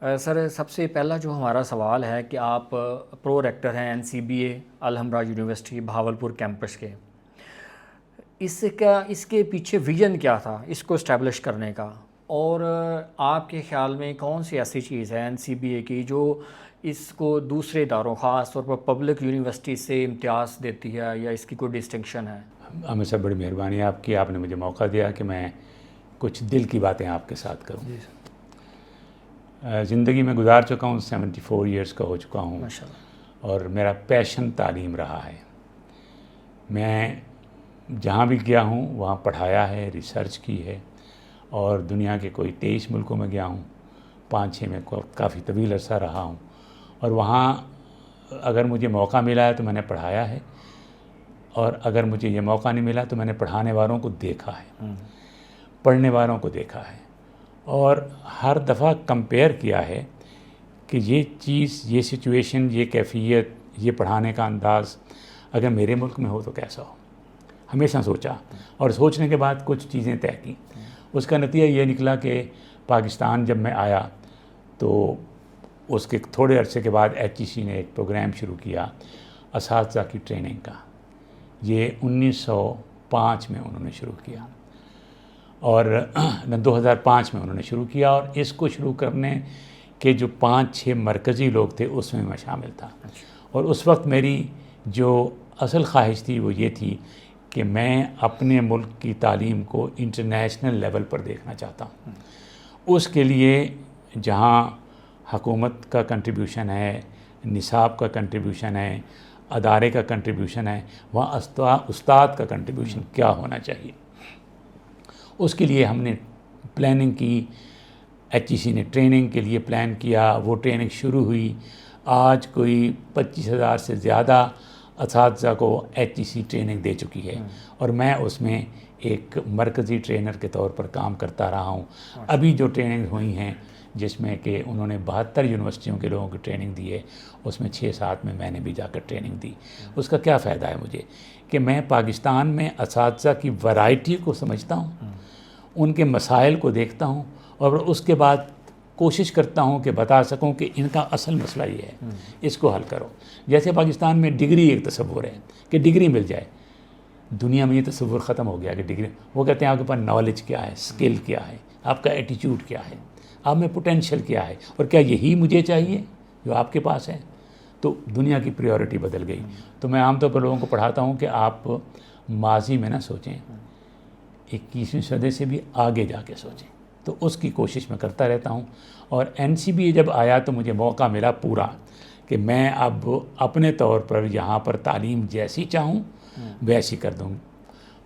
سر، سب سے پہلا جو ہمارا سوال ہے کہ آپ پرو ریکٹر ہیں NCBA Alhamra university Bahawalpur campus کے. اس کے پیچھے ویژن کیا تھا اس کو اسٹیبلش کرنے کا، اور آپ کے خیال میں کون سی ایسی چیز ہے NCBA کی جو اس کو دوسرے اداروں خاص طور پر پبلک یونیورسٹی سے امتیاز دیتی ہے، یا اس کی کوئی ڈسٹنکشن ہے؟ ہمیں سب بڑی مہربانی آپ کی، آپ نے مجھے موقع دیا کہ میں کچھ دل کی باتیں آپ کے ساتھ کروں. جی زندگی میں گزار چکا ہوں، 74 ایئرس کا ہو چکا ہوں، ماشاء اللہ. اور میرا پیشن تعلیم رہا ہے. میں جہاں بھی گیا ہوں وہاں پڑھایا ہے، ریسرچ کی ہے، اور دنیا کے کوئی 23 ملکوں میں گیا ہوں، 5-6 میں کافی طویل عرصہ رہا ہوں، اور وہاں اگر مجھے موقع ملا ہے تو میں نے پڑھایا ہے، اور اگر مجھے یہ موقع نہیں ملا تو میں نے پڑھانے والوں کو دیکھا ہے، پڑھنے والوں کو دیکھا ہے، اور ہر دفعہ کمپیئر کیا ہے کہ یہ چیز، یہ سچویشن، یہ کیفیت، یہ پڑھانے کا انداز اگر میرے ملک میں ہو تو کیسا ہو. ہمیشہ سوچا، اور سوچنے کے بعد کچھ چیزیں طے کی. اس کا نتیجہ یہ نکلا کہ پاکستان جب میں آیا تو اس کے تھوڑے عرصے کے بعد HEC نے ایک پروگرام شروع کیا اساتذہ کی ٹریننگ کا. یہ 1905 میں انہوں نے شروع کیا، اور 2005 میں انہوں نے شروع کیا، اور اس کو شروع کرنے کے جو 5-6 مرکزی لوگ تھے اس میں شامل تھا. اور اس وقت میری جو اصل خواہش تھی وہ یہ تھی کہ میں اپنے ملک کی تعلیم کو انٹرنیشنل لیول پر دیکھنا چاہتا ہوں. اس کے لیے جہاں حکومت کا کنٹریبیوشن ہے، نصاب کا کنٹریبیوشن ہے، ادارے کا کنٹریبیوشن ہے، وہاں استاد کا کنٹریبیوشن کیا ہونا چاہیے. اس کے لیے ہم نے پلاننگ کی. HEC نے ٹریننگ کے لیے پلان کیا، وہ ٹریننگ شروع ہوئی. آج کوئی 25,000 سے زیادہ اساتذہ کو HEC ٹریننگ دے چکی ہے، اور میں اس میں ایک مرکزی ٹرینر کے طور پر کام کرتا رہا ہوں. ابھی جو ٹریننگ ہوئی ہیں جس میں کہ انہوں نے 72 یونیورسٹیوں کے لوگوں کو ٹریننگ دی ہے، اس میں 6-7 میں نے بھی جا کر ٹریننگ دی. اس کا کیا فائدہ ہے مجھے کہ میں پاکستان میں اساتذہ کی ورائٹی کو سمجھتا ہوں، ان کے مسائل کو دیکھتا ہوں، اور اس کے بعد کوشش کرتا ہوں کہ بتا سکوں کہ ان کا اصل مسئلہ یہ ہے، اس کو حل کرو. جیسے پاکستان میں ڈگری ایک تصور ہے کہ ڈگری مل جائے. دنیا میں یہ تصور ختم ہو گیا کہ ڈگری، وہ کہتے ہیں آپ کے پاس نالج کیا ہے، اسکل کیا ہے، آپ کا ایٹیچیوڈ کیا ہے، آپ میں پوٹینشیل کیا ہے، اور کیا یہی مجھے چاہیے جو آپ کے پاس ہے. تو دنیا کی پریورٹی بدل گئی. تو میں عام طور پر لوگوں کو پڑھاتا ہوں کہ آپ ماضی میں نہ سوچیں، 21ویں صدی سے بھی آگے جا کے سوچیں. تو اس کی کوشش میں کرتا رہتا ہوں. اور NCBA جب آیا تو مجھے موقع ملا پورا کہ میں اب اپنے طور پر یہاں پر تعلیم جیسی چاہوں ویسی کر دوں.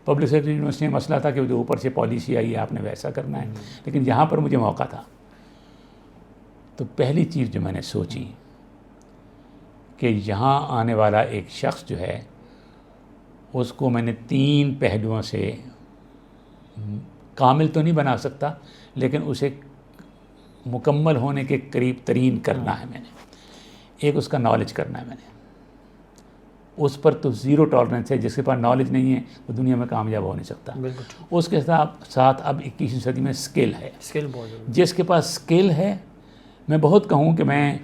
پبلک سیکٹر یونیورسٹی میں مسئلہ تھا کہ جو اوپر سے پالیسی آئی ہے آپ نے ویسا کرنا ہے، لیکن یہاں پر مجھے موقع تھا. تو پہلی چیز جو میں نے سوچی کہ یہاں آنے والا ایک شخص جو ہے اس کو میں نے 3 پہلوؤں سے کامل تو نہیں بنا سکتا، لیکن اسے مکمل ہونے کے قریب ترین کرنا ہے. میں نے ایک اس کا نالج کرنا ہے. میں نے اس پر تو زیرو ٹالرنس ہے. جس کے پاس نالج نہیں ہے وہ دنیا میں کامیاب ہو نہیں سکتا. اس کے ساتھ اب 21ویں صدی میں اسکل ہے. جس کے پاس اسکل ہے، میں بہت کہوں کہ میں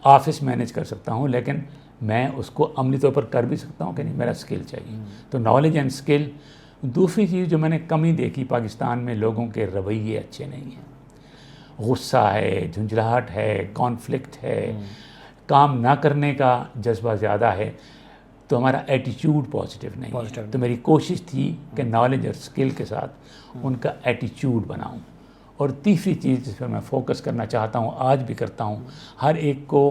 آفس مینیج کر سکتا ہوں، لیکن میں اس کو عملی طور پر کر بھی سکتا ہوں کہ نہیں، میرا اسکل چاہیے. تو نالج اینڈ اسکل. دوسری چیز جو میں نے کمی دیکھی پاکستان میں، لوگوں کے رویے اچھے نہیں ہیں. غصہ ہے، جھنجھلاہٹ ہے، کانفلکٹ ہے، کام نہ کرنے کا جذبہ زیادہ ہے. تو ہمارا ایٹیچیوڈ پازیٹیو نہیں ہے. تو میری کوشش تھی کہ نالج اور اسکل کے ساتھ ان کا ایٹیچیوڈ بناؤں. اور تیسری چیز جس پر میں فوکس کرنا چاہتا ہوں، آج بھی کرتا ہوں، ہر ایک کو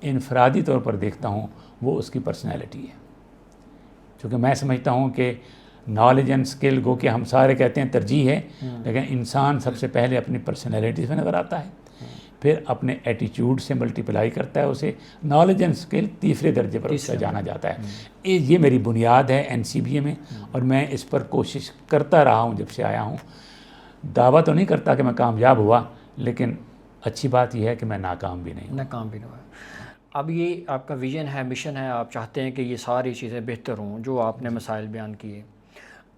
انفرادی طور پر دیکھتا ہوں، وہ اس کی پرسنالٹی ہے. چونکہ میں سمجھتا ہوں کہ نالج اینڈ اسکل گو کہ ہم سارے کہتے ہیں ترجیح ہے، لیکن انسان سب سے پہلے اپنی پرسنالٹی سے نظر آتا ہے، پھر اپنے ایٹیچیوڈ سے ملٹیپلائی کرتا ہے اسے. نالج اینڈ اسکل تیسرے درجے پر اس کا جانا جاتا ہے. یہ میری بنیاد ہے NCBA میں، اور میں اس پر کوشش کرتا رہا ہوں جب سے آیا ہوں. دعویٰ تو نہیں کرتا کہ میں کامیاب ہوا، لیکن اچھی بات یہ ہے کہ میں ناکام بھی نہیں ہوا. اب یہ آپ کا ویژن ہے، مشن ہے، آپ چاہتے ہیں کہ یہ ساری چیزیں بہتر ہوں جو آپ نے مسائل بیان کیے.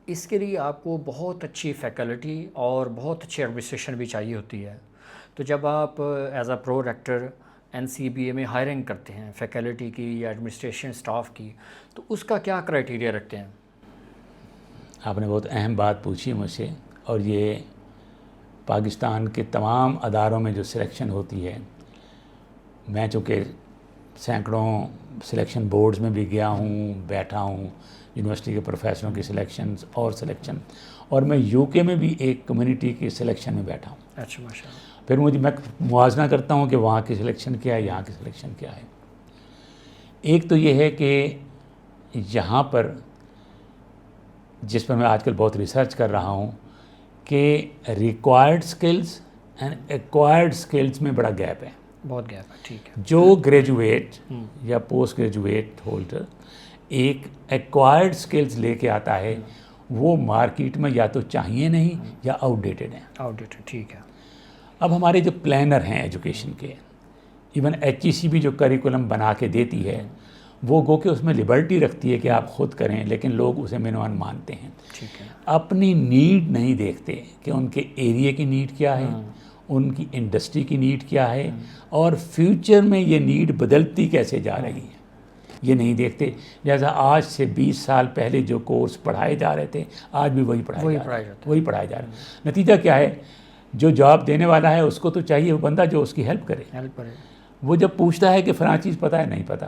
اس کے لیے آپ کو بہت اچھی فیکلٹی اور بہت اچھی ایڈمنسٹریشن بھی چاہیے ہوتی ہے. تو جب آپ as a pro rector NCBA میں ہائرنگ کرتے ہیں فیکلٹی کی یا ایڈمنسٹریشن اسٹاف کی، تو اس کا کیا کرائٹیریا رکھتے ہیں؟ آپ نے بہت اہم بات پوچھی مجھ سے، اور یہ پاکستان کے تمام اداروں میں جو سلیکشن ہوتی ہے، میں چونکہ سینکڑوں سلیکشن بورڈز میں بھی گیا ہوں، بیٹھا ہوں، یونیورسٹی کے پروفیسروں کی سلیکشنز اور سلیکشن، اور میں UK میں بھی ایک کمیونٹی کے سلیکشن میں بیٹھا ہوں۔ اچھا، ماشاء اللہ۔ پھر میں موازنہ کرتا ہوں کہ وہاں کی سلیکشن کیا ہے، یہاں کی سلیکشن کیا ہے۔ ایک تو یہ ہے کہ یہاں پر، جس پر میں آج کل بہت ریسرچ کر رہا ہوں، کہ required skills and acquired skills میں بڑا گیپ ہے۔ بہت گیپ ہے، ٹھیک ہے۔ جو گریجویٹ یا پوسٹ گریجویٹ ہولڈر ایک ایکوائرڈ سکلز لے کے آتا ہے، وہ مارکیٹ میں یا تو چاہیے نہیں یا آؤٹ ڈیٹڈ ہیں۔ آؤٹ ڈیٹڈ، ٹھیک ہے۔ اب ہمارے جو پلانر ہیں ایجوکیشن کے، ایون HEC بھی جو کریکولم بنا کے دیتی ہے، وہ گو کہ اس میں لبرٹی رکھتی ہے کہ آپ خود کریں، لیکن لوگ اسے منوان مانتے ہیں، ٹھیک ہے۔ اپنی نیڈ نہیں دیکھتے کہ ان کے ایریے کی نیڈ کیا ہے، ان کی انڈسٹری کی نیڈ کیا ہے، اور فیوچر میں یہ نیڈ بدلتی کیسے جا رہی ہے، یہ نہیں دیکھتے۔ لہٰذا آج سے 20 سال پہلے جو کورس پڑھائے جا رہے تھے، آج بھی وہی پڑھائے جا رہے ہیں۔ نتیجہ کیا ہے؟ جو جاب دینے والا ہے اس کو تو چاہیے وہ بندہ جو اس کی ہیلپ کرے۔ وہ جب پوچھتا ہے کہ فلاں چیز پتہ ہے، نہیں پتہ۔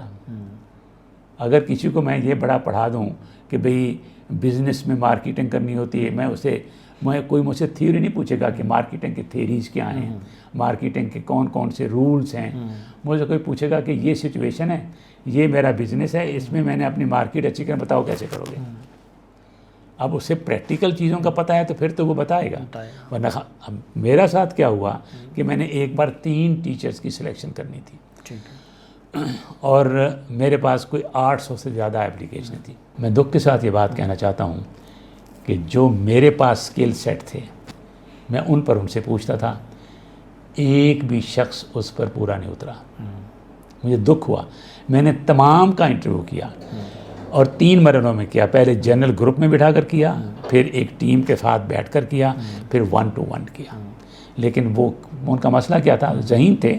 اگر کسی کو میں یہ بڑا پڑھا دوں کہ بھئی بزنس میں مارکیٹنگ کرنی ہوتی ہے، کوئی مجھ سے تھیوری نہیں پوچھے گا کہ مارکیٹنگ کی تھیریز کیا ہیں، مارکیٹنگ کے کون کون سے رولز ہیں۔ مجھ سے کوئی پوچھے گا کہ یہ سچویشن ہے، یہ میرا بزنس ہے، اس میں نے اپنی مارکیٹ اچھی کرنا، بتاؤ کیسے کرو گے۔ اب اسے پریکٹیکل چیزوں کا پتہ ہے تو پھر تو وہ بتائے گا۔ ورنہ میرا ساتھ کیا ہوا کہ میں نے ایک بار 3 ٹیچرز کی سلیکشن کرنی تھی، اور میرے پاس کوئی 800 سے زیادہ اپلیکیشنیں تھیں۔ میں دکھ کے ساتھ یہ بات کہنا چاہتا ہوں کہ جو میرے پاس سکل سیٹ تھے، میں ان پر ان سے پوچھتا تھا، ایک بھی شخص اس پر پورا نہیں اترا۔ مجھے دکھ ہوا۔ میں نے تمام کا انٹرویو کیا، اور 3 مرحلوں میں کیا۔ پہلے جنرل گروپ میں بٹھا کر کیا، پھر ایک ٹیم کے ساتھ بیٹھ کر کیا، پھر 1 to 1 کیا۔ لیکن وہ ان کا مسئلہ کیا تھا؟ ذہین تھے،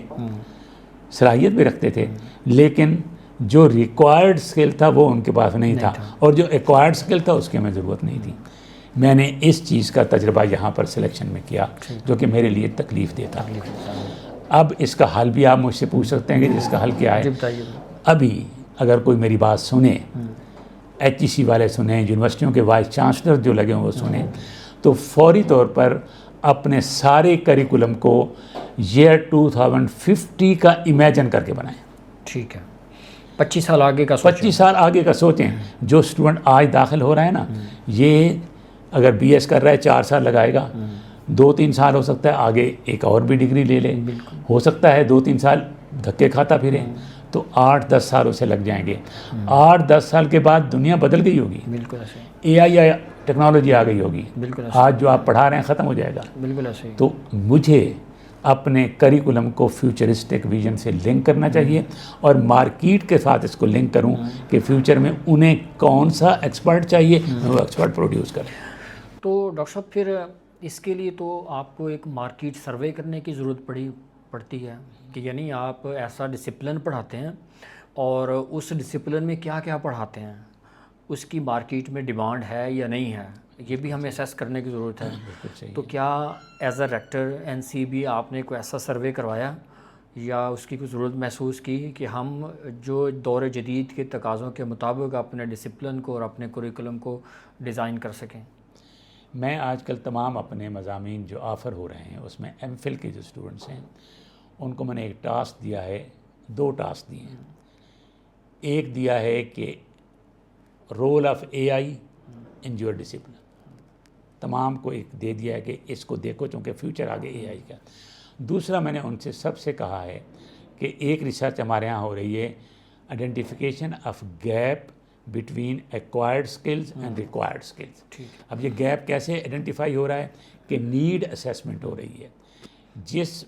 صلاحیت بھی رکھتے تھے، لیکن جو ریکوائرڈ سکل تھا وہ ان کے پاس نہیں تھا، اور جو ایکوائرڈ سکل تھا اس کی ہمیں ضرورت نہیں تھی۔ میں نے اس چیز کا تجربہ یہاں پر سلیکشن میں کیا، جو کہ میرے لیے تکلیف دہ تھا۔ اب اس کا حل بھی آپ مجھ سے پوچھ سکتے ہیں کہ اس کا حل کیا ہے۔ ابھی اگر کوئی میری بات سنے، HEC والے سنیں، یونیورسٹیوں کے وائس چانسلر جو لگے ہوں وہ سنیں، تو فوری طور پر اپنے سارے کریکولم کو year 2050 کا امیجن کر کے بنائیں۔ ٹھیک ہے، 25 سال آگے کا سوچیں۔ 25 سال آگے کا سوچیں۔ جو اسٹوڈنٹ آج داخل ہو رہا ہے نا، یہ اگر BS کر رہا ہے 4 سال لگائے گا، 2-3 سال ہو سکتا ہے آگے ایک اور بھی ڈگری لے لے، ہو سکتا ہے 2-3 سال دھکے کھاتا پھرے، تو 8-10 سال اسے لگ جائیں گے۔ 8-10 سال کے بعد دنیا بدل گئی ہوگی، بالکل ایسے AI یا ٹیکنالوجی آ گئی ہوگی، بالکل ایسے آج جو آپ پڑھا رہے ہیں ختم ہو جائے گا۔ بالکل ایسے تو مجھے اپنے کریکولم کو فیوچرسٹک ویژن سے لنک کرنا چاہیے، اور مارکیٹ کے ساتھ اس کو لنک کروں کہ فیوچر میں انہیں کون سا ایکسپرٹ چاہیے، وہ ایکسپرٹ پروڈیوس کریں۔ تو ڈاکٹر صاحب پھر اس کے لیے تو آپ کو ایک مارکیٹ سروے کرنے کی ضرورت پڑتی ہے، کہ یعنی آپ ایسا ڈسپلن پڑھاتے ہیں، اور اس ڈسپلن میں کیا کیا پڑھاتے ہیں، اس کی مارکیٹ میں ڈیمانڈ ہے یا نہیں ہے، یہ بھی ہمیں اسیس کرنے کی ضرورت ہے۔ تو کیا ایز اے ریکٹر NCBA آپ نے کوئی ایسا سروے کروایا یا اس کی کوئی ضرورت محسوس کی کہ ہم جو دور جدید کے تقاضوں کے مطابق اپنے ڈسپلن کو اور اپنے کوریکولم کو ڈیزائن کر سکیں؟ میں آج کل تمام اپنے مضامین جو آفر ہو رہے ہیں اس میں MPhil کے جو اسٹوڈنٹس ہیں ان کو میں نے ایک ٹاسک دیا ہے، 2 ٹاسک دیے ہیں۔ ایک دیا ہے کہ role of AI in your discipline, تمام کو ایک دے دیا ہے کہ اس کو دیکھو چونکہ فیوچر آگے AI کا۔ دوسرا میں نے ان سے سب سے کہا ہے کہ ایک ریسرچ ہمارے ہاں ہو رہی ہے، identification of gap between acquired skills and required skills. اب یہ گیپ کیسے آئیڈینٹیفائی ہو رہا ہے کہ نیڈ اسیسمنٹ ہو رہی ہے۔ جس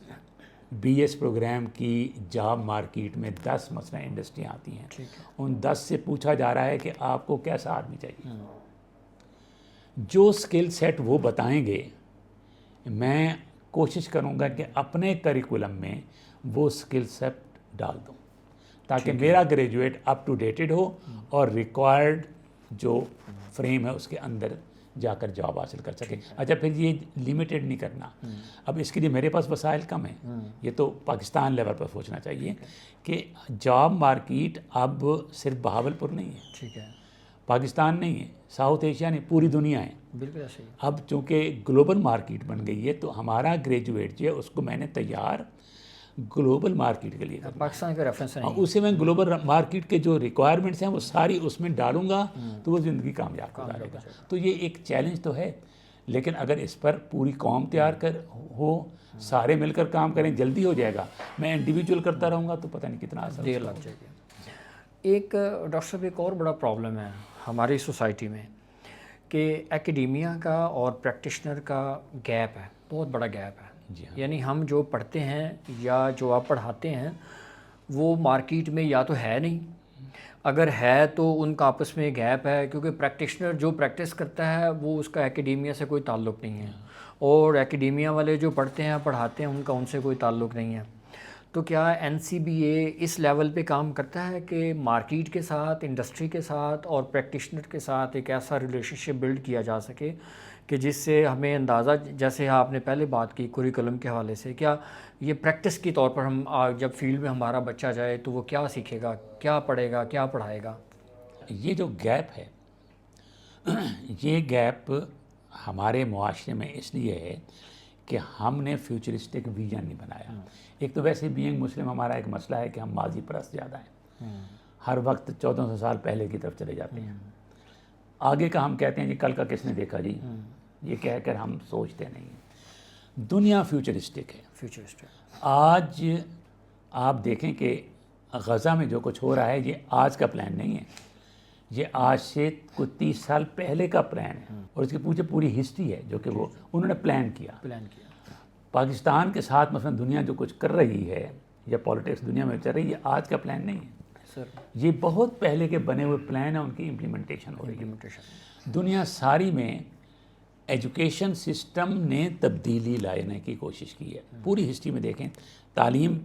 BS پروگرام کی جاب مارکیٹ میں 10 مثلا انڈسٹریاں آتی ہیں، ان 10 سے پوچھا جا رہا ہے کہ آپ کو کیسا آدمی چاہیے۔ جو سکل سیٹ وہ بتائیں گے، میں کوشش کروں گا کہ اپنے کریکولم میں وہ اسکل سیٹ ڈال دوں تاکہ میرا گریجویٹ اپ ٹو ڈیٹڈ ہو اور ریکوائرڈ جو فریم ہے اس کے اندر جا کر جاب حاصل کر سکے. اچھا پھر یہ لیمیٹڈ نہیں کرنا. اب اس کے لیے میرے پاس وسائل کم ہیں. یہ تو پاکستان لیول پر سوچنا چاہیے کہ جاب مارکیٹ اب صرف بہاولپور نہیں ہے, ٹھیک ہے, پاکستان نہیں ہے, ساؤتھ ایشیا نہیں, پوری دنیا ہے. بالکل ایسے ہی. اب چونکہ گلوبل مارکیٹ بن گئی ہے تو ہمارا گریجویٹ جو ہے اس کو میں نے تیار گلوبل مارکیٹ کے لیے کرنا. پاکستان کا ریفرنس نہیں, اسے میں گلوبل مارکیٹ کے جو ریکوائرمنٹس ہیں وہ ساری اس میں ڈالوں گا تو وہ زندگی کامیاب گزارے گا. تو یہ ایک چیلنج تو ہے, لیکن اگر اس پر پوری قوم تیار کر ہو, سارے مل کر کام کریں, جلدی ہو جائے گا. میں انڈیویجول کرتا رہوں گا تو پتہ نہیں کتنا اثر دیر لگ جائے گی. ایک ڈاکٹر صاحب ایک اور بڑا پرابلم ہے ہماری سوسائٹی میں کہ ایکیڈیمیا کا اور پریکٹیشنر کا گیپ ہے, بہت بڑا گیپ ہے. جی ہاں, یعنی ہم جو پڑھتے ہیں یا جو آپ پڑھاتے ہیں وہ مارکیٹ میں یا تو ہے نہیں, اگر ہے تو ان کا آپس میں گیپ ہے, کیونکہ پریکٹیشنر جو پریکٹس کرتا ہے وہ اس کا ایکیڈیمیا سے کوئی تعلق نہیں ہے, اور ایکیڈیمیا والے جو پڑھتے ہیں پڑھاتے ہیں ان کا ان سے کوئی تعلق نہیں ہے. تو کیا NCBA اس لیول پہ کام کرتا ہے کہ مارکیٹ کے ساتھ, انڈسٹری کے ساتھ اور پریکٹیشنر کے ساتھ ایک ایسا ریلیشن شپ بلڈ کیا جا سکے کہ جس سے ہمیں اندازہ, جیسے آپ نے پہلے بات کی کوریکولم کے حوالے سے, کیا یہ پریکٹس کے طور پر ہم جب فیلڈ میں ہمارا بچہ جائے تو وہ کیا سیکھے گا, کیا پڑھے گا, کیا پڑھائے گا؟ یہ جو گیپ ہے یہ گیپ ہمارے معاشرے میں اس لیے ہے کہ ہم نے فیوچرسٹک ویژن نہیں بنایا. ایک تو ویسے بینگ مسلم ہمارا ایک مسئلہ ہے کہ ہم ماضی پرست زیادہ ہیں, ہر وقت 1400 سال پہلے کی طرف چلے جاتے ہیں. آگے کا ہم کہتے ہیں جی کل کا کس نے دیکھا جی, یہ کہہ کر ہم سوچتے نہیں ہیں. دنیا فیوچرسٹک ہے. فیوچرسٹک آج آپ دیکھیں کہ غزہ میں جو کچھ ہو رہا ہے یہ آج کا پلان نہیں ہے, یہ آج سے کچھ 30 سال پہلے کا پلان ہے, اور اس کے پیچھے پوری ہسٹری ہے جو کہ وہ انہوں نے پلان کیا. پاکستان کے ساتھ مثلا دنیا جو کچھ کر رہی ہے یا پالیٹکس دنیا میں چل رہی ہے, یہ آج کا پلان نہیں ہے سر, یہ بہت پہلے کے بنے ہوئے پلان ہیں, ان کی امپلیمنٹیشن ہو رہی ہے. دنیا ساری میں ایجوکیشن سسٹم نے تبدیلی لانے کی کوشش کی ہے. پوری ہسٹری میں دیکھیں, تعلیم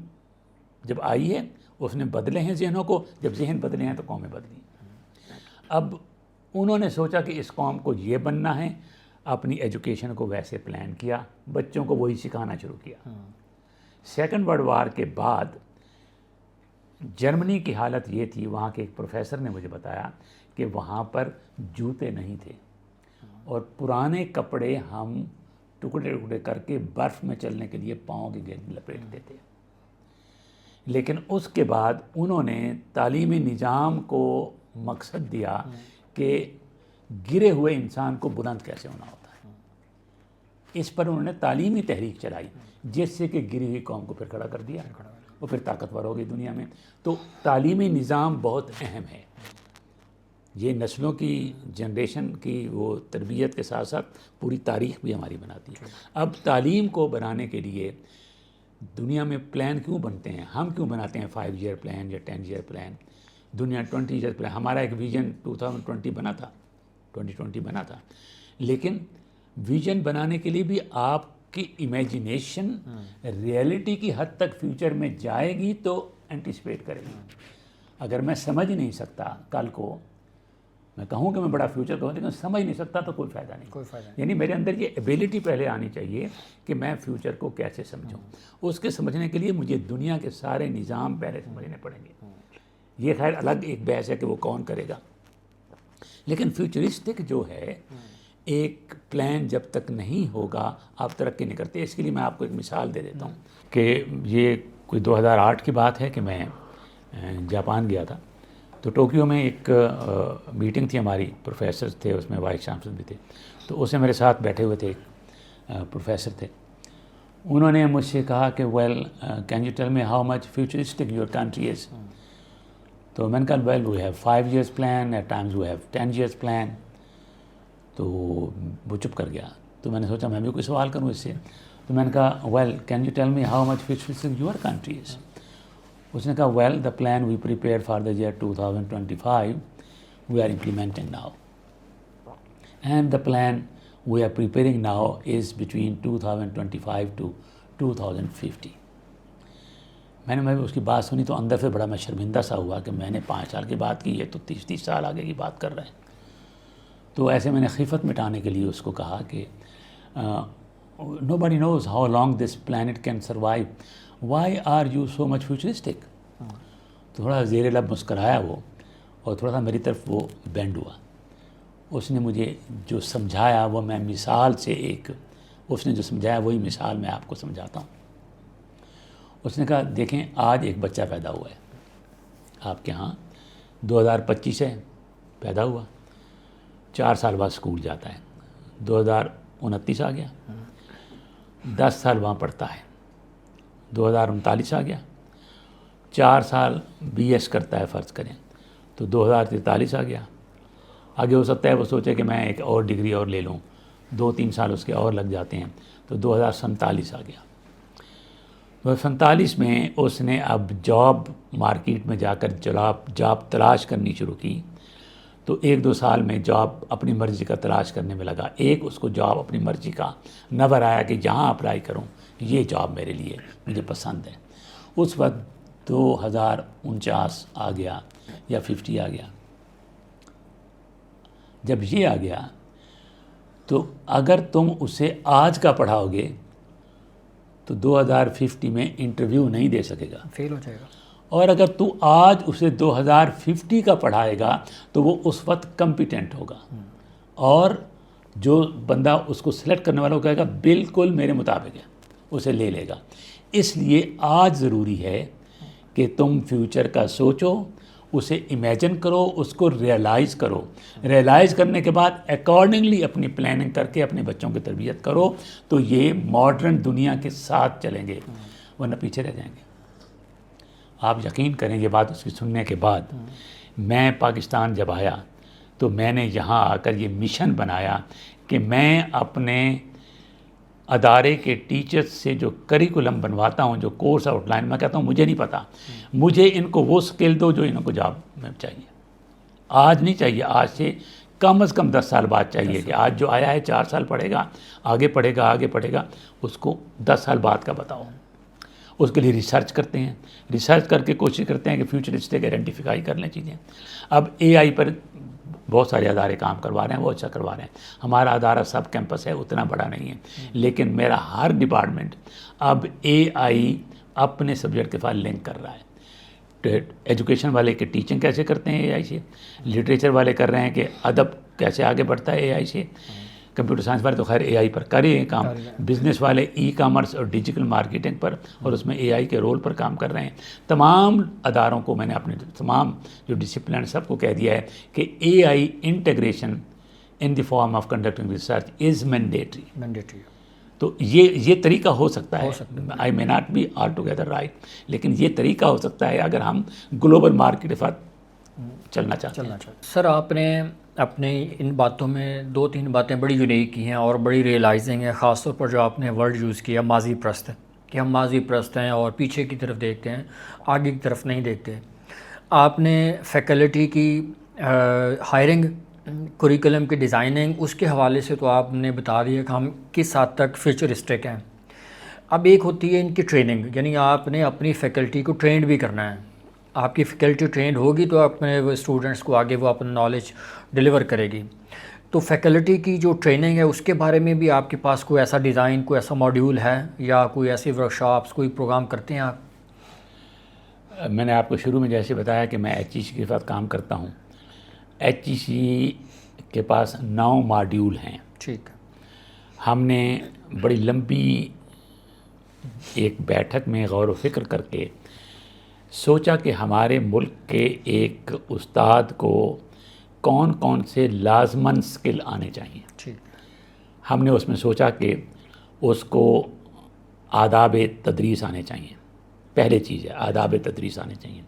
جب آئی ہے اس نے بدلے ہیں ذہنوں کو, جب ذہن بدلے ہیں تو قومیں بدلی. اب انہوں نے سوچا کہ اس قوم کو یہ بننا ہے, اپنی ایجوکیشن کو ویسے پلان کیا, بچوں کو وہی سکھانا شروع کیا. سیکنڈ ورلڈ وار کے بعد جرمنی کی حالت یہ تھی, وہاں کے ایک پروفیسر نے مجھے بتایا کہ وہاں پر جوتے نہیں تھے, اور پرانے کپڑے ہم ٹکڑے ٹکڑے کر کے برف میں چلنے کے لیے پاؤں کی گیند لپیٹتے تھے. لیکن اس کے بعد انہوں نے تعلیمی نظام کو مقصد دیا کہ گرے ہوئے انسان کو بلند کیسے ہونا ہوتا ہے. اس پر انہوں نے تعلیمی تحریک چلائی جس سے کہ گری ہوئی قوم کو پھر کھڑا کر دیا, وہ پھر طاقتور ہو گئی دنیا میں. تو تعلیمی نظام بہت اہم ہے, یہ نسلوں کی جنریشن کی وہ تربیت کے ساتھ ساتھ پوری تاریخ بھی ہماری بناتی ہے. اب تعلیم کو بنانے کے لیے دنیا میں پلان کیوں بنتے ہیں, ہم کیوں بناتے ہیں 5 ایئر پلان یا 10 ایئر پلان, دنیا 20 ایئر پلان. ہمارا ایک ویژن 2020 بنا تھا, 2020 بنا تھا, لیکن ویژن بنانے کے لیے بھی آپ کی امیجنیشن ریئلٹی کی حد تک فیوچر میں جائے گی تو اینٹیسپیٹ کرے گی. اگر میں سمجھ نہیں سکتا کل کو, میں کہوں کہ میں بڑا فیوچر کہوں لیکن سمجھ نہیں سکتا تو کوئی فائدہ نہیں. یعنی میرے اندر یہ ایبیلٹی پہلے آنی چاہیے کہ میں فیوچر کو کیسے سمجھوں. اس کے سمجھنے کے لیے مجھے دنیا کے سارے نظام پہلے سمجھنے پڑیں گے. یہ خیر الگ ایک بحث ہے کہ وہ کون کرے گا, لیکن فیوچرسٹک جو ہے ایک پلان جب تک نہیں ہوگا آپ ترقی نہیں کرتے. اس کے لیے میں آپ کو ایک مثال دے دیتا ہوں کہ یہ کوئی 2008 کی بات ہے کہ میں جاپان گیا تھا. تو ٹوکیو میں ایک میٹنگ تھی ہماری, پروفیسرز تھے اس میں, وائس چانسلر بھی تھے. تو اس میں میرے ساتھ بیٹھے ہوئے تھے ایک پروفیسر تھے. انہوں نے مجھ سے کہا کہ well can you tell me how much futuristic your country is. تو میں نے کہا well we have 5 years plan, at times we have 10 years plan. تو وہ چپ کر گیا. تو میں نے سوچا میں بھی کوئی سوال کروں اس سے. تو میں نے کہا well can you tell me how much futuristic your country is. اس نے کہا well the plan we prepare for the year 2025 we are implementing now, and the plan we are preparing now is between 2025 to 2050. میں اس کی بات سنی تو اندر سے بڑا میں شرمندہ سا ہوا کہ میں نے 5 سال کی بات کی، یہ تو 30 سال آگے کی بات کر رہے ہیں. تو ایسے میں نے خیفت مٹانے کے لیے اس کو کہا کہ nobody knows how long this planet can survive. Why are you so much futuristic? تھوڑا زیر لب مسکرایا وہ، اور تھوڑا سا میری طرف وہ بینڈ ہوا. اس نے مجھے جو سمجھایا وہ میں مثال سے اس نے جو سمجھایا وہی مثال میں آپ کو سمجھاتا ہوں. اس نے کہا دیکھیں آج ایک بچہ پیدا ہوا ہے آپ کے ہاں، 2025 ہے، پیدا ہوا، 4 سال بعد اسکول جاتا ہے، 2029 آ گیا، 10 سال وہاں پڑھتا ہے، 2039 آ گیا، 4 سال BS کرتا ہے فرض کریں تو 2043 آ گیا. آگے ہو سکتا ہے وہ سوچے کہ میں ایک اور ڈگری اور لے لوں، 2-3 سال اس کے اور لگ جاتے ہیں تو 2047 آ گیا. 2047 میں اس نے اب جاب مارکیٹ میں جا کر جاب تلاش کرنی شروع کی. تو 1-2 سال میں جاب اپنی مرضی کا تلاش کرنے میں لگا. ایک اس کو جاب اپنی مرضی کا نظر آیا کہ جہاں اپلائی کروں یہ جاب میرے لیے مجھے پسند ہے. اس وقت 2049 آ گیا یا 50 آ گیا. جب یہ آ گیا تو اگر تم اسے آج کا پڑھاؤ گے تو 2050 میں انٹرویو نہیں دے سکے گا، فیل ہو جائے گا. اور اگر تو آج اسے 2050 کا پڑھائے گا تو وہ اس وقت کمپیٹنٹ ہوگا، اور جو بندہ اس کو سلیکٹ کرنے والا وہ کہے گا بالکل میرے مطابق ہے، اسے لے لے گا. اس لیے آج ضروری ہے کہ تم فیوچر کا سوچو، اسے امیجن کرو، اس کو ریئلائز کرو. ریئلائز کرنے کے بعد اکارڈنگلی اپنی پلاننگ کر کے اپنے بچوں کی تربیت کرو تو یہ ماڈرن دنیا کے ساتھ چلیں گے، ورنہ پیچھے رہ جائیں گے. آپ یقین کریں یہ بات اس کی سننے کے بعد میں پاکستان جب آیا تو میں نے یہاں آ کر یہ مشن بنایا کہ میں اپنے ادارے کے ٹیچرز سے جو کریکولم بنواتا ہوں، جو کورس آؤٹ لائن، میں کہتا ہوں مجھے نہیں پتہ، مجھے ان کو وہ سکل دو جو ان کو جاب میں چاہیے. آج نہیں چاہیے، آج سے کم از کم 10 سال بعد چاہیے کہ آج جو آیا ہے 4 سال پڑھے گا، آگے پڑھے گا، اس کو 10 سال بعد کا بتاؤ. اس کے لیے ریسرچ کرتے ہیں، ریسرچ کر کے کوشش کرتے ہیں کہ فیوچرسٹک آئیڈینٹیفائی کر لیں چیزیں. اب AI پر بہت سارے ادارے کام کروا رہے ہیں، وہ اچھا کروا رہے ہیں. ہمارا ادارہ سب کیمپس ہے، اتنا بڑا نہیں ہے، لیکن میرا ہر ڈپارٹمنٹ اب AI اپنے سبجیکٹ کے ساتھ لنک کر رہا ہے. ایجوکیشن والے کہ ٹیچنگ کیسے کرتے ہیں AI سے، لٹریچر والے کر رہے ہیں کہ ادب کیسے آگے بڑھتا ہے AI سے، کمپیوٹر سائنس والے تو خیر AI پر کر رہے ہیں کام، بزنس والے ای کامرس اور ڈیجیٹل مارکیٹنگ پر اور اس میں AI کے رول پر کام کر رہے ہیں. تمام اداروں کو میں نے اپنے تمام جو ڈسپلن سب کو کہہ دیا ہے کہ AI integration in the form of conducting research is mandatory. تو یہ طریقہ ہو سکتا ہے، I may not be all together right, لیکن یہ طریقہ ہو سکتا ہے اگر ہم گلوبل مارکیٹ کے ساتھ چلنا چاہتے ہیں. سر آپ نے اپنے ان باتوں میں 2-3 باتیں بڑی یونیک کی ہیں اور بڑی ریئلائزنگ ہیں، خاص طور پر جو آپ نے ورڈ یوز کیا ماضی پرست، کہ ہم ماضی پرست ہیں اور پیچھے کی طرف دیکھتے ہیں، آگے کی طرف نہیں دیکھتے. آپ نے فیکلٹی کی ہائرنگ، کریکولم کی ڈیزائننگ، اس کے حوالے سے تو آپ نے بتا دیا کہ ہم کس حد تک فیوچرسٹک ہیں. اب ایک ہوتی ہے ان کی ٹریننگ، یعنی آپ نے اپنی فیکلٹی کو ٹرینڈ بھی کرنا ہے. آپ کی فیکلٹی ٹرینڈ ہوگی تو اپنے اسٹوڈنٹس کو آگے وہ اپنا نالج ڈیلیور کرے گی. تو فیکلٹی کی جو ٹریننگ ہے اس کے بارے میں بھی آپ کے پاس کوئی ایسا ڈیزائن، کوئی ایسا ماڈیول ہے یا کوئی ایسی ورکشاپس، کوئی پروگرام کرتے ہیں آپ؟ میں نے آپ کو شروع میں جیسے بتایا کہ میں HEC کے ساتھ کام کرتا ہوں. HEC کے پاس 9 ماڈیول ہیں. ٹھیک ہے. ہم نے بڑی لمبی ایک بیٹھک میں غور و فکر کر کے سوچا کہ ہمارے ملک کے ایک استاد کو کون کون سے لازماً سکل آنے چاہیے. ٹھیک. ہم نے اس میں سوچا کہ اس کو آداب تدریس آنے چاہیے. پہلے چیز ہے آداب تدریس آنے چاہیے.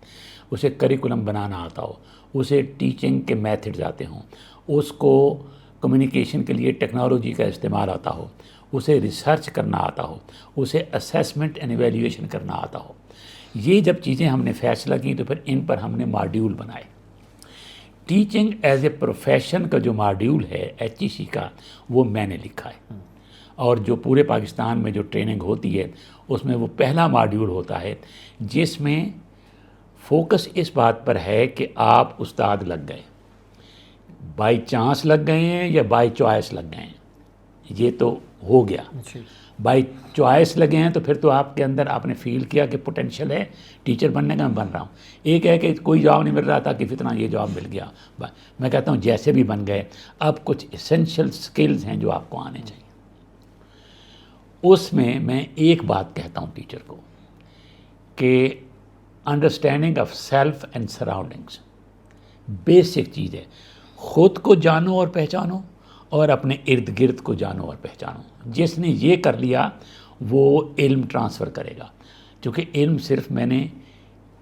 اسے کریکولم بنانا آتا ہو، اسے ٹیچنگ کے میتھڈز آتے ہوں، اس کو کمیونیکیشن کے لیے ٹیکنالوجی کا استعمال آتا ہو، اسے ریسرچ کرنا آتا ہو، اسے اسیسمنٹ اینڈ ایویلیویشن کرنا آتا ہو. یہ جب چیزیں ہم نے فیصلہ کی تو پھر ان پر ہم نے ماڈیول بنائے. ٹیچنگ ایز اے پروفیشن کا جو ماڈیول ہے HEC کا وہ میں نے لکھا ہے، اور جو پورے پاکستان میں جو ٹریننگ ہوتی ہے اس میں وہ پہلا ماڈیول ہوتا ہے جس میں فوکس اس بات پر ہے کہ آپ استاد لگ گئے، بائی چانس لگ گئے ہیں یا بائی چوائس لگ گئے ہیں، یہ تو ہو گیا۔ بائی چوائس لگے ہیں تو پھر تو آپ کے اندر آپ نے فیل کیا کہ پوٹینشیل ہے ٹیچر بننے کا، میں بن رہا ہوں۔ ایک ہے کہ کوئی جواب نہیں مل رہا تھا کہ فتنہ یہ جواب مل گیا، میں کہتا ہوں جیسے بھی بن گئے اب کچھ اسینشل سکلز ہیں جو آپ کو آنے چاہیے۔ اس میں ایک بات کہتا ہوں ٹیچر کو کہ understanding of self and surroundings basic چیز ہے، خود کو جانو اور پہچانو اور اپنے ارد گرد کو جانو اور پہچانو۔ جس نے یہ کر لیا وہ علم ٹرانسفر کرے گا، کیونکہ علم صرف میں نے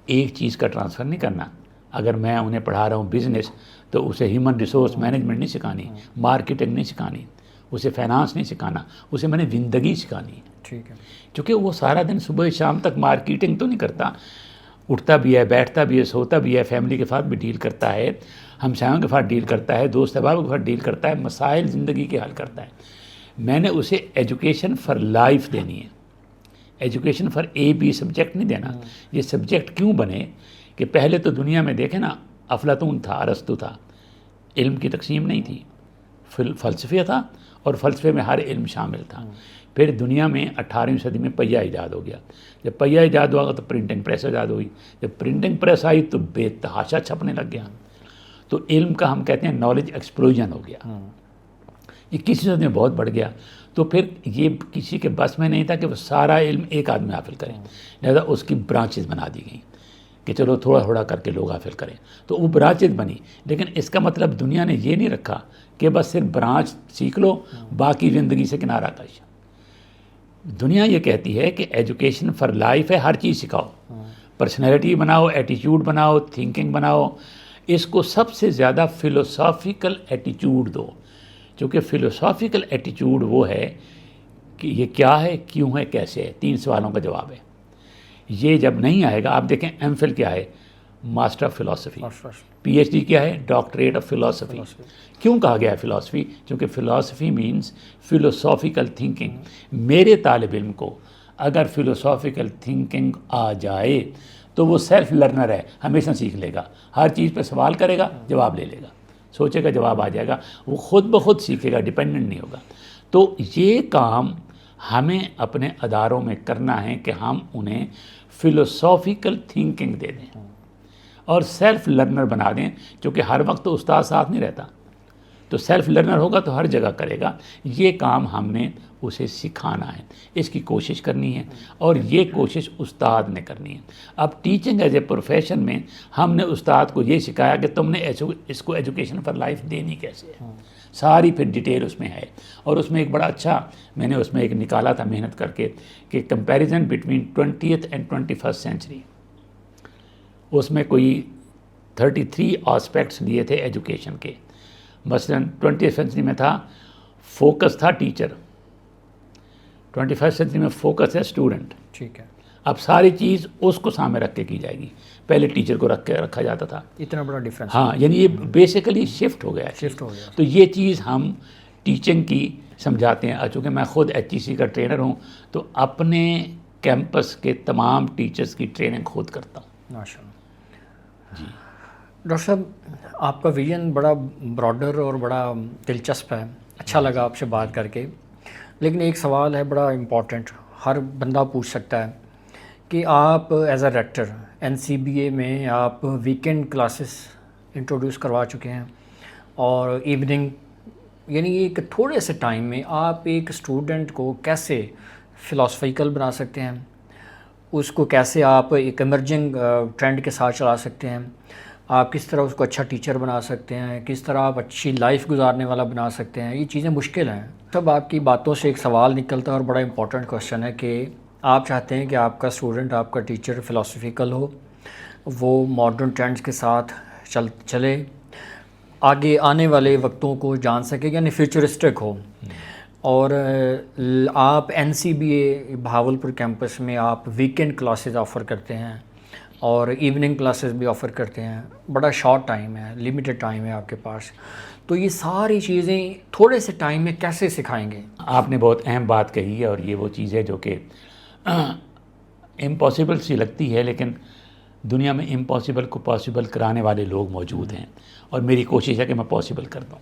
ایک چیز کا ٹرانسفر نہیں کرنا۔ اگر میں انہیں پڑھا رہا ہوں بزنس تو اسے ہیومن ریسورس مینجمنٹ نہیں سکھانی، مارکیٹنگ نہیں سکھانی، اسے فائنانس نہیں سکھانا، اسے میں نے زندگی سکھانی ہے۔ ٹھیک ہے، کیونکہ وہ سارا دن صبح شام تک مارکیٹنگ تو نہیں کرتا، اٹھتا بھی ہے، بیٹھتا بھی ہے، سوتا بھی ہے، فیملی کے ساتھ بھی ڈیل کرتا ہے، ہمسایوں کے ساتھ ڈیل کرتا ہے، دوست احباب کے ساتھ ڈیل کرتا ہے، مسائل زندگی کے حل کرتا ہے۔ میں نے اسے ایجوکیشن فار لائف دینی ہے، ایجوکیشن فار A-B سبجیکٹ نہیں دینا۔ یہ سبجیکٹ کیوں بنے کہ پہلے تو دنیا میں دیکھیں نا، افلاطون تھا، ارسطو تھا، علم کی تقسیم نہیں تھی، فلسفہ تھا اور فلسفے میں ہر علم شامل تھا۔ پھر دنیا میں 18ویں صدی میں پہیہ ایجاد ہو گیا، جب پہیہ ایجاد ہوا تو پرنٹنگ پریس ایجاد ہوئی، جب پرنٹنگ پریس آئی تو بے تحاشا چھپنے لگ گیا، تو علم کا ہم کہتے ہیں نالج ایکسپلوژن ہو گیا، یہ کسی صدی میں بہت بڑھ گیا۔ تو پھر یہ کسی کے بس میں نہیں تھا کہ وہ سارا علم ایک آدمی حاصل کرے، لہذا اس کی برانچز بنا دی گئیں کہ چلو تھوڑا تھوڑا کر کے لوگ حاصل کریں، تو وہ برانچز بنی۔ لیکن اس کا مطلب دنیا نے یہ نہیں رکھا کہ بس صرف برانچ سیکھ لو باقی زندگی سے کنارہ کش۔ دنیا یہ کہتی ہے کہ ایجوکیشن فار لائف ہے، ہر چیز سکھاؤ، پرسنالٹی بناؤ، ایٹیچیوڈ بناؤ، تھنکنگ بناؤ، اس کو سب سے زیادہ فلوسافیکل ایٹیچیوڈ دو، چونکہ فلوسافیکل ایٹیچیوڈ وہ ہے کہ یہ کیا ہے، کیوں ہے، کیسے ہے، 3 سوالوں کا جواب ہے۔ یہ جب نہیں آئے گا، آپ دیکھیں ایم فل کیا ہے، ماسٹر آف فلاسفی، PhD کیا ہے، ڈاکٹریٹ آف فلاسفی۔ کیوں کہا گیا ہے فلاسفی؟ کیونکہ فلاسفی مینس فلوسافیکل تھنکنگ۔ میرے طالب علم کو اگر فلوسافیکل تھنکنگ آ جائے تو وہ سیلف لرنر ہے، ہمیشہ سیکھ لے گا، ہر چیز پہ سوال کرے گا، جواب لے لے گا، سوچے گا، جواب آ جائے گا، وہ خود بخود سیکھے گا، ڈیپینڈنٹ نہیں ہوگا۔ تو یہ کام ہمیں اپنے اداروں میں کرنا ہے کہ ہم انہیں فلوسافیکل تھنکنگ دے دیں اور سیلف لرنر بنا دیں، کیونکہ ہر وقت تو استاد ساتھ نہیں رہتا، تو سیلف لرنر ہوگا تو ہر جگہ کرے گا۔ یہ کام ہم نے اسے سکھانا ہے، اس کی کوشش کرنی ہے، اور یہ کوشش استاد نے کرنی ہے۔ اب ٹیچنگ ایز اے پروفیشن میں ہم نے استاد کو یہ سکھایا کہ تم نے اس کو ایجوکیشن فار لائف دینی کیسے ہے، ساری پھر ڈیٹیل اس میں ہے۔ اور اس میں ایک بڑا اچھا میں نے اس میں ایک نکالا تھا محنت کر کے کہ comparison between 20th and 21st century, اس میں کوئی 33 آسپیکٹس لیے تھے ایجوکیشن کے۔ مثلا 20th سینچری میں تھا فوکس تھا ٹیچر، 21st سینچری میں فوکس ہے اسٹوڈنٹ۔ ٹھیک ہے، اب ساری چیز اس کو سامنے رکھ کے کی جائے گی، پہلے ٹیچر کو رکھا جاتا تھا۔ اتنا بڑا ڈفرینس، ہاں، یعنی یہ بیسیکلی شفٹ ہو گیا ہے، شفٹ ہو گیا۔ تو یہ چیز ہم ٹیچنگ کی سمجھاتے ہیں۔ چونکہ میں خود HEC کا ٹرینر ہوں تو اپنے کیمپس کے تمام ٹیچرز کی ٹریننگ خود کرتا ہوں۔ ماشاء اللہ جی ڈاکٹر صاحب، آپ کا ویژن بڑا براڈر اور بڑا دلچسپ ہے، اچھا لگا آپ سے بات کر کے۔ لیکن ایک سوال ہے بڑا امپورٹنٹ، ہر بندہ پوچھ سکتا ہے کہ آپ ایز اے ریکٹر NCBA میں آپ ویکینڈ کلاسز انٹروڈیوس کروا چکے ہیں، اور ایوننگ، یعنی ایک تھوڑے سے ٹائم میں آپ ایک اسٹوڈنٹ کو کیسے فلاسفیکل بنا سکتے ہیں، اس کو کیسے آپ ایک ایمرجنگ ٹرینڈ کے ساتھ چلا سکتے ہیں، آپ کس طرح اس کو اچھا ٹیچر بنا سکتے ہیں، کس طرح آپ اچھی لائف گزارنے والا بنا سکتے ہیں، یہ چیزیں مشکل ہیں۔ تب آپ کی باتوں سے ایک سوال نکلتا ہے اور بڑا امپورٹنٹ کوشچن ہے کہ آپ چاہتے ہیں کہ آپ کا اسٹوڈنٹ، آپ کا ٹیچر فلاسفیکل ہو، وہ ماڈرن ٹرینڈز کے ساتھ چلے، آگے آنے والے وقتوں کو جان سکے، یعنی فیوچرسٹک ہو۔ اور آپ NCBA بہاولپور کیمپس میں آپ ویکینڈ کلاسز آفر کرتے ہیں، اور ایوننگ کلاسز بھی آفر کرتے ہیں. بڑا شارٹ ٹائم ہے, لمیٹڈ ٹائم ہے آپ کے پاس, تو یہ ساری چیزیں تھوڑے سے ٹائم میں کیسے سکھائیں گے؟ آپ نے بہت اہم بات کہی ہے, اور یہ وہ چیز ہے جو کہ امپاسبل سی لگتی ہے, لیکن دنیا میں امپاسبل کو پاسبل کرانے والے لوگ موجود ہیں, اور میری کوشش ہے کہ میں پاسبل کر دوں.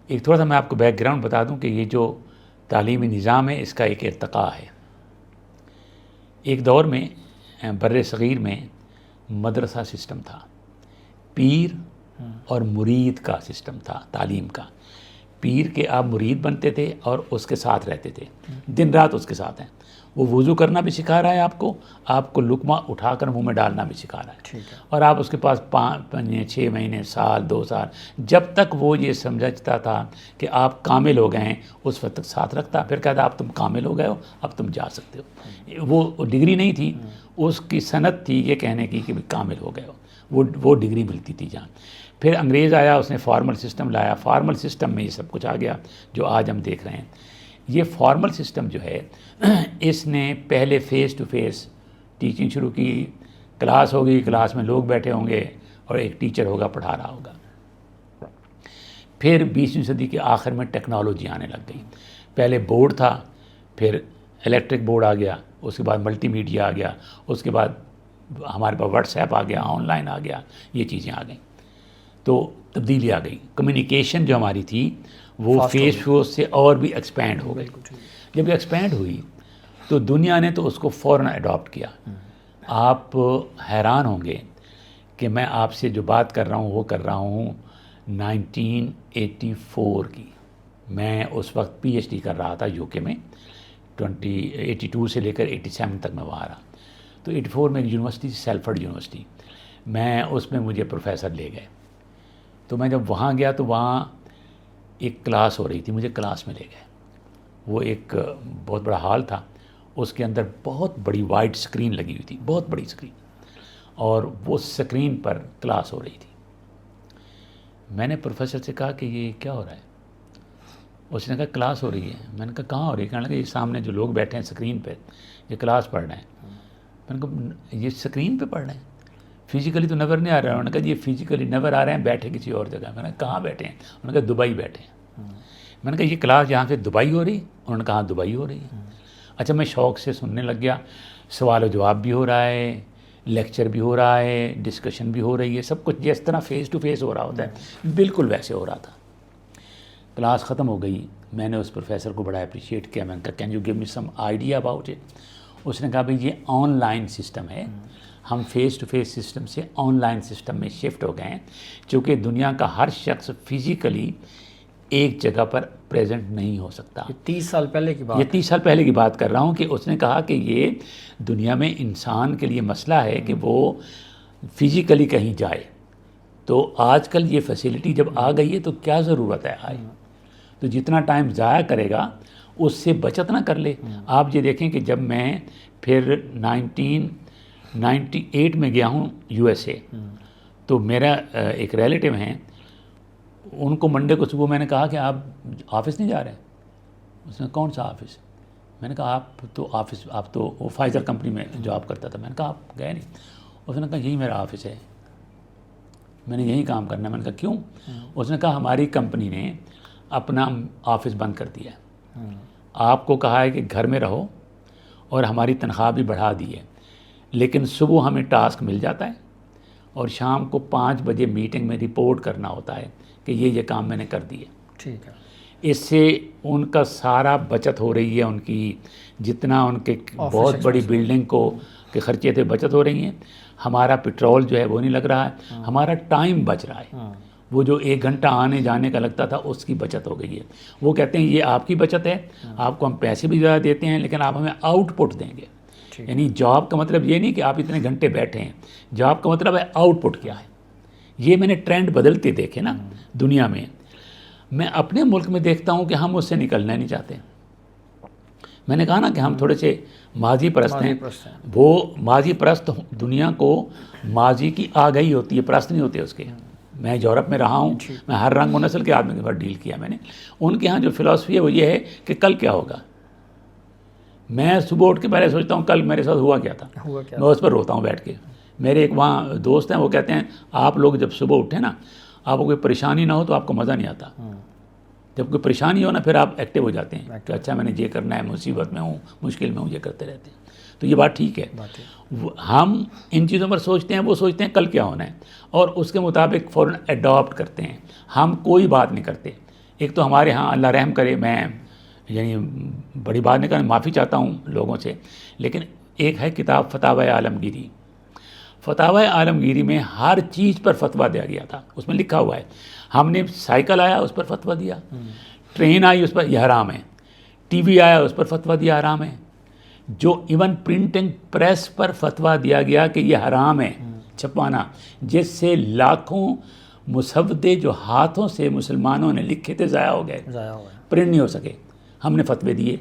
ایک تھوڑا سا میں آپ کو بیک گراؤنڈ بتا دوں کہ یہ جو تعلیمی نظام ہے اس کا ایک ارتقاء ہے. ایک دور میں بر صغیر میں مدرسہ سسٹم تھا, پیر اور مرید کا سسٹم تھا تعلیم کا. پیر کے آپ مرید بنتے تھے اور اس کے ساتھ رہتے تھے, دن رات اس کے ساتھ ہیں. وہ وضو کرنا بھی سکھا رہا ہے آپ کو لقمہ اٹھا کر منہ میں ڈالنا بھی سکھا رہا ہے, اور آپ اس کے پاس 5-6 مہینے, سال, 2 سال, جب تک وہ یہ سمجھتا تھا کہ آپ کامل ہو گئے ہیں اس وقت تک ساتھ رکھتا. پھر کہتا آپ تم کامل ہو گئے ہو, اب تم جا سکتے ہو. وہ ڈگری نہیں تھی, اس کی صنعت تھی یہ کہنے کی کہ کامل ہو گئے ہو, وہ ڈگری ملتی تھی جہاں. پھر انگریز آیا, اس نے فارمل سسٹم لایا. فارمل سسٹم میں یہ سب کچھ آ گیا جو آج ہم دیکھ رہے ہیں. یہ فارمل سسٹم جو ہے اس نے پہلے فیس ٹو فیس ٹیچنگ شروع کی. کلاس ہوگی, کلاس میں لوگ بیٹھے ہوں گے اور ایک ٹیچر ہوگا پڑھا رہا ہوگا. پھر 20ویں صدی کے آخر میں ٹیکنالوجی آنے لگ گئی. پہلے بورڈ تھا, پھر الیکٹرک بورڈ آ گیا, اس کے بعد ملٹی میڈیا آ گیا, اس کے بعد ہمارے پاس واٹس ایپ آ گیا, آن لائن آ گیا, یہ چیزیں آ گئیں. تو تبدیلی آ گئی. کمیونیکیشن جو ہماری تھی وہ فیس ٹو فیس سے اور بھی ایکسپینڈ ہو گئی. جب ایکسپینڈ ہوئی تو دنیا نے تو اس کو فوراً اڈاپٹ کیا. آپ حیران ہوں گے کہ میں آپ سے جو بات کر رہا ہوں وہ کر رہا ہوں 1984 کی. میں اس وقت پی ایچ ڈی کر رہا تھا یو کے میں. 82 سے لے کر 87 تک میں وہاں رہا. تو 84 میں ایک یونیورسٹی, سیلفرڈ یونیورسٹی, میں اس میں مجھے پروفیسر لے گئے. تو میں جب وہاں گیا تو وہاں ایک کلاس ہو رہی تھی, مجھے کلاس میں لے گئے. وہ ایک بہت بڑا ہال تھا, اس کے اندر بہت بڑی وائڈ اسکرین لگی ہوئی تھی, بہت بڑی اسکرین, اور وہ اسکرین پر کلاس ہو رہی تھی. میں نے پروفیسر سے کہا کہ یہ کیا ہو رہا ہے؟ اس نے کہا کلاس ہو رہی ہے. میں نے کہا کہاں ہو رہی ہے؟ کہنے لگا یہ سامنے جو لوگ بیٹھے ہیں اسکرین پہ یہ کلاس پڑھ رہے ہیں. میں نے کہا یہ اسکرین پہ پڑھ رہے ہیں, فزیکلی تو نظر نہیں آ رہا ہے. انہوں نے کہا یہ فزیکلی نظر آ رہے ہیں, بیٹھے کسی اور جگہ. میں نے کہا کہاں بیٹھے ہیں؟ انہوں نے کہا دبئی بیٹھے ہیں. میں نے کہا یہ کلاس یہاں سے دبئی ہو رہی ہے؟ انہوں نے کہا ہاں دبئی ہو رہی ہے. اچھا, میں شوق سے سننے لگ گیا. سوال و جواب بھی ہو رہا ہے, لیکچر بھی ہو رہا ہے, ڈسکشن بھی ہو رہی ہے, سب کچھ جس طرح فیس ٹو فیس ہو رہا ہوتا ہے بالکل ویسے ہو رہا تھا. کلاس ختم ہو گئی. میں نے اس پروفیسر کو بڑا اپریشیٹ کیا. میں نے کہا can you give me some idea about it? اس نے کہا بھائی یہ آن لائن سسٹم ہے, ہم فیس ٹو فیس سسٹم سے آن لائن سسٹم میں شفٹ ہو گئے ہیں, چونکہ دنیا کا ہر شخص فزیکلی ایک جگہ پر پریزنٹ نہیں ہو سکتا. 30 سال پہلے کی بات, یہ 30 سال پہلے کی بات کر رہا ہوں کہ اس نے کہا کہ یہ دنیا میں انسان کے لیے مسئلہ ہے کہ وہ فزیکلی کہیں جائے. تو آج کل یہ فیسلٹی جب آ گئی ہے تو کیا ضرورت ہے آئے, تو جتنا ٹائم ضائع کرے گا اس سے بچت نہ کر لے. آپ یہ دیکھیں کہ جب میں پھر 1998 میں گیا ہوں یو ایس اے, تو میرا ایک ریلیٹیو ہیں, ان کو منڈے کو صبح میں نے کہا کہ آپ آفس نہیں جا رہے ہیں؟ اس نے کون سا آفس؟ میں نے کہا آپ تو وہ فائزر کمپنی میں جاب کرتا تھا. میں نے کہا آپ گئے نہیں؟ اس نے کہا یہی میرا آفس ہے, میں نے یہی کام کرنا ہے. میں نے کہا کیوں؟ اس نے کہا ہماری کمپنی نے اپنا آفس بند کر دیا ہے, آپ کو کہا ہے کہ گھر میں رہو, اور ہماری تنخواہ بھی بڑھا دی ہے, لیکن صبح ہمیں ٹاسک مل جاتا ہے اور شام کو 5 بجے میٹنگ میں رپورٹ کرنا ہوتا ہے کہ یہ کام میں نے کر دیا. ٹھیک ہے. اس سے ان کا سارا بچت ہو رہی ہے, ان کی جتنا ان کے بہت بڑی بلڈنگ کو کے خرچے تھے بچت ہو رہی ہیں. ہمارا پیٹرول جو ہے وہ نہیں لگ رہا ہے, ہمارا ٹائم بچ رہا ہے. وہ جو 1 گھنٹہ آنے جانے کا لگتا تھا اس کی بچت ہو گئی ہے. وہ کہتے ہیں یہ آپ کی بچت ہے, آپ کو ہم پیسے بھی زیادہ دیتے ہیں لیکن آپ ہمیں آؤٹ پٹ دیں گے. یعنی جاب کا مطلب یہ نہیں کہ آپ اتنے گھنٹے بیٹھے ہیں, جاب کا مطلب ہے آؤٹ پٹ کیا ہے. یہ میں نے ٹرینڈ بدلتے دیکھے نا دنیا میں. میں اپنے ملک میں دیکھتا ہوں کہ ہم اس سے نکلنا نہیں چاہتے. میں نے کہا نا کہ ہم تھوڑے سے ماضی پرست ہیں. وہ ماضی پرست دنیا کو ماضی کی آگہی ہوتی ہے, پرست نہیں ہوتے اس کے. میں یورپ میں رہا ہوں, میں ہر رنگ و نسل کے آدمی کے ساتھ ڈیل کیا میں نے. ان کے ہاں جو فلاسفی ہے وہ یہ ہے کہ کل کیا ہوگا. میں صبح اٹھ کے پہلے سوچتا ہوں کل میرے ساتھ ہوا کیا تھا, میں اس پر روتا ہوں بیٹھ کے. میرے ایک وہاں دوست ہیں، وہ کہتے ہیں آپ لوگ جب صبح اٹھیں نا، آپ کو کوئی پریشانی نہ ہو تو آپ کو مزہ نہیں آتا، جب کوئی پریشانی ہو نا پھر آپ ایکٹیو ہو جاتے ہیں کہ اچھا میں نے یہ کرنا ہے، مصیبت میں ہوں، مشکل میں ہوں، یہ کرتے رہتے ہیں. تو یہ بات ٹھیک ہے. ہم ان چیزوں پر سوچتے ہیں، وہ سوچتے ہیں کل کیا ہونا ہے اور اس کے مطابق فوراً اڈاپٹ کرتے ہیں. ہم کوئی بات نہیں کرتے. ایک تو ہمارے ہاں اللہ رحم کرے، میں یعنی بڑی بات نہیں کرنا، معافی چاہتا ہوں لوگوں سے، لیکن ایک ہے کتاب فتاوی عالمگیری. فتاوی عالمگیری میں ہر چیز پر فتویٰ دیا گیا تھا. اس میں لکھا ہوا ہے، ہم نے سائیکل آیا اس پر فتویٰ دیا، ٹرین آئی اس پر یہ حرام ہے، ٹی وی آیا اس پر فتویٰ دیا حرام ہے، جو ایون پرنٹنگ پریس پر فتویٰ دیا گیا کہ یہ حرام ہے چھپوانا، جس سے لاکھوں مسودے جو ہاتھوں سے مسلمانوں نے لکھے تھے ضائع ہو گئے، پرنٹ نہیں ہو سکے. ہم نے فتوے دیے.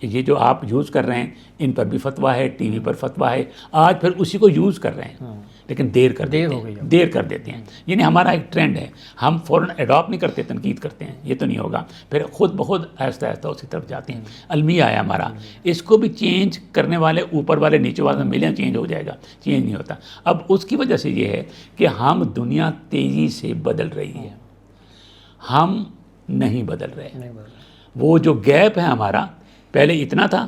یہ جو آپ یوز کر رہے ہیں ان پر بھی فتویٰ ہے، ٹی وی پر فتویٰ ہے، آج پھر اسی کو یوز کر رہے ہیں لیکن دیر کر دیتے ہیں. یعنی ہمارا ایک ٹرینڈ ہے، ہم فوراً اڈاپٹ نہیں کرتے، تنقید کرتے ہیں، یہ تو نہیں ہوگا، پھر خود بخود آہستہ آہستہ اسی طرف جاتے ہیں. المیہ ہے ہمارا، اس کو بھی چینج کرنے والے اوپر والے نیچے والے ملیں، چینج ہو جائے گا، چینج نہیں ہوتا. اب اس کی وجہ سے یہ ہے کہ ہم دنیا تیزی سے بدل رہی ہے، ہم نہیں بدل رہے. وہ جو گیپ ہے ہمارا، پہلے اتنا تھا،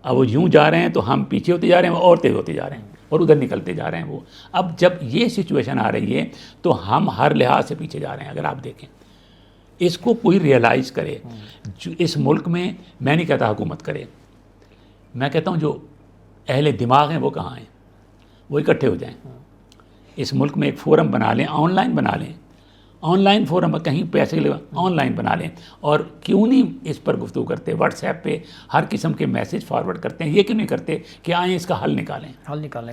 اب وہ یوں جا رہے ہیں تو ہم پیچھے ہوتے جا رہے ہیں اور تیز ہوتے جا رہے ہیں اور ادھر نکلتے جا رہے ہیں. وہ اب جب یہ سچویشن آ رہی ہے تو ہم ہر لحاظ سے پیچھے جا رہے ہیں. اگر آپ دیکھیں اس کو کوئی ریئلائز کرے، جو اس ملک میں، میں نہیں کہتا حکومت کرے، میں کہتا ہوں جو اہل دماغ ہیں وہ کہاں ہیں، وہ اکٹھے ہو جائیں. اس ملک میں ایک فورم بنا لیں، آن لائن بنا لیں، آن لائن فورم، کہیں پیسے کے لیے آن لائن بنا لیں. اور کیوں نہیں اس پر گفتگو کرتے، واٹس ایپ پہ ہر قسم کے میسج فارورڈ کرتے ہیں. یہ کیوں نہیں کرتے کہ آئیں اس کا حل نکالیں،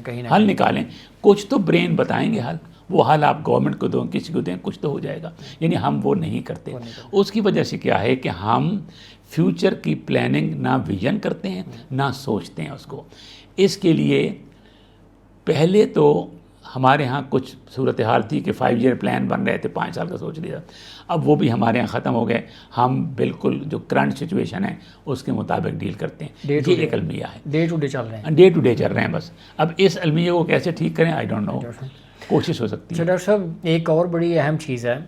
کہیں نہ حل نکالیں. کچھ تو برین بتائیں گے حل، وہ حل آپ گورنمنٹ کو دو، کسی کو دیں، کچھ تو ہو جائے گا. یعنی ہم وہ نہیں کرتے. اس کی وجہ سے کیا ہے کہ ہم فیوچر کی پلاننگ نہ ویژن کرتے ہیں نہ سوچتے ہیں اس کو. اس کے لیے پہلے تو ہمارے ہاں کچھ صورتحال تھی کہ 5 ایئر پلان بن رہے تھے، 5 سال کا سوچ لیا. اب وہ بھی ہمارے ہاں ختم ہو گئے. ہم بالکل جو کرنٹ سچویشن ہے اس کے مطابق ڈیل کرتے ہیں. یہ ایک المیہ ہے، ڈے ٹو ڈے چل رہے ہیں، ڈے ٹو ڈے چل رہے ہیں بس. اب اس المیہ کو کیسے ٹھیک کریں، آئی ڈونٹ نو. کوشش ہو سکتی ہے. ڈاکٹر صاحب ایک اور بڑی اہم چیز ہے